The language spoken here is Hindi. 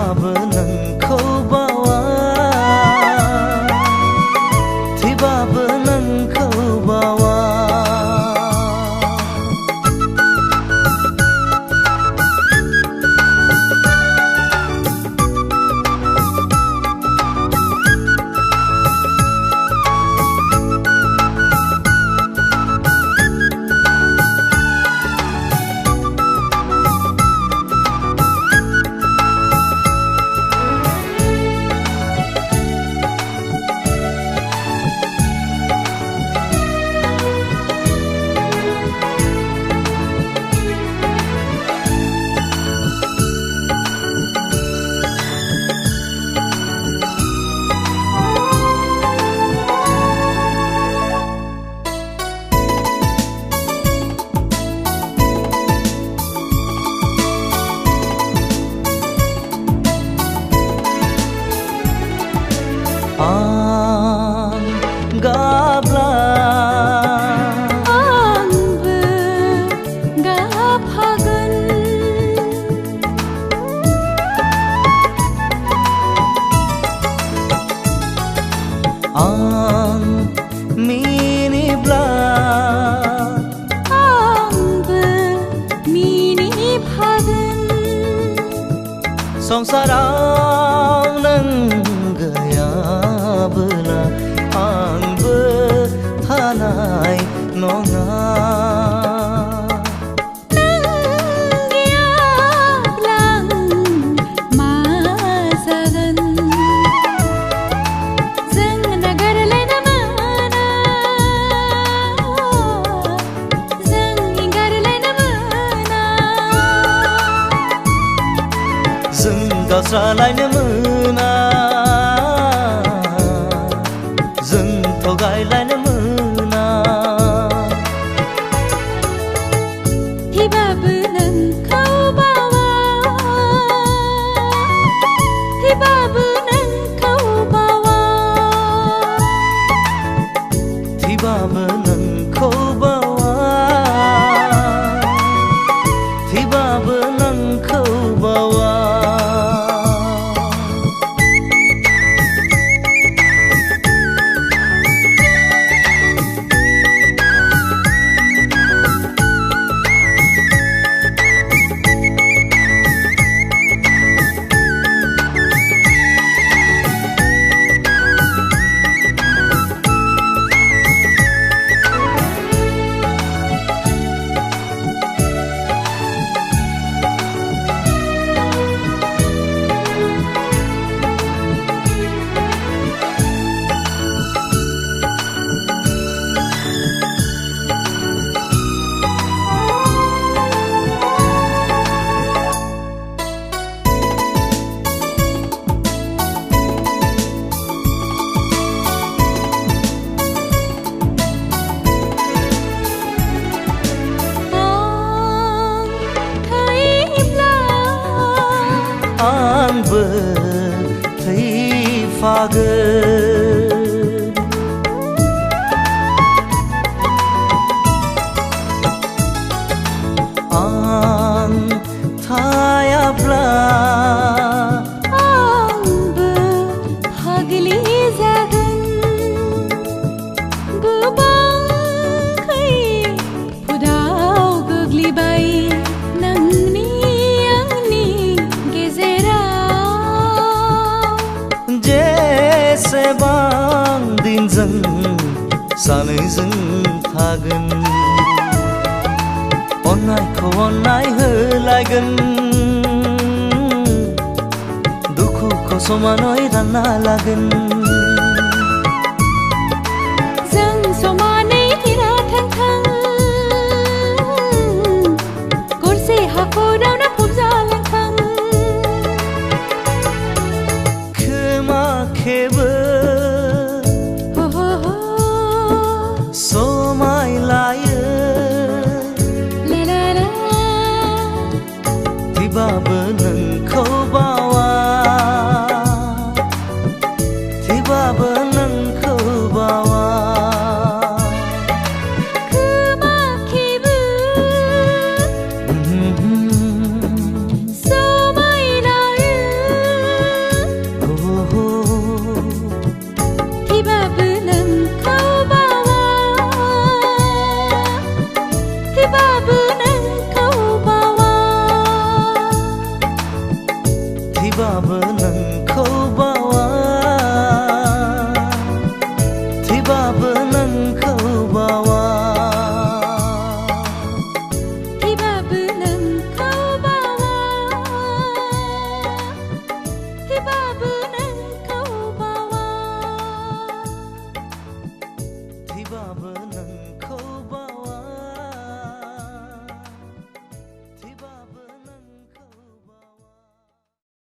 थैबाबो नोंखौ बावा थैबाबो नोंखौ बावा गाब्ला आंबो गाबफागोन आं मिनिब्ला आंबो मिनिफागोन संसाराव नों गैयाबोला आंबो थानाय नङा नों गैयाब्ला आं मा जागोन जों नागारलायनो मोना जों एंगारलायनो मोना जों गावस्रालायनो मोना जों थगायलायनो मोना थैबाबो नोंखौ बावा थैबाबो नोंखौ बावा थैबाबो नोंखौ बावा थैबाबो नोंखौ बावा आंबो थैफागोन आं थायाब्ला आंबो फाग्लि जागोन गोबां खैफोदाव गोग्लैबाय नोंनि आंनि जेसेबां दिन जों सानैजों थागोन अननायखौ अननाय होलायगोन दुखुखौ समानै रानना लागोन जों समानै थैना थांथों गरसे हाखरावनो फबजालांथों खोमा खेबो समाय लायो थैबाबो नोंखौ बावा थैबाबो नोंखौ बावा खोमा खेबो समाय लायो नोंखौ बावा थैबाबो नोंखौ बावा थैबाबो नोंखौ बावा थैबाबो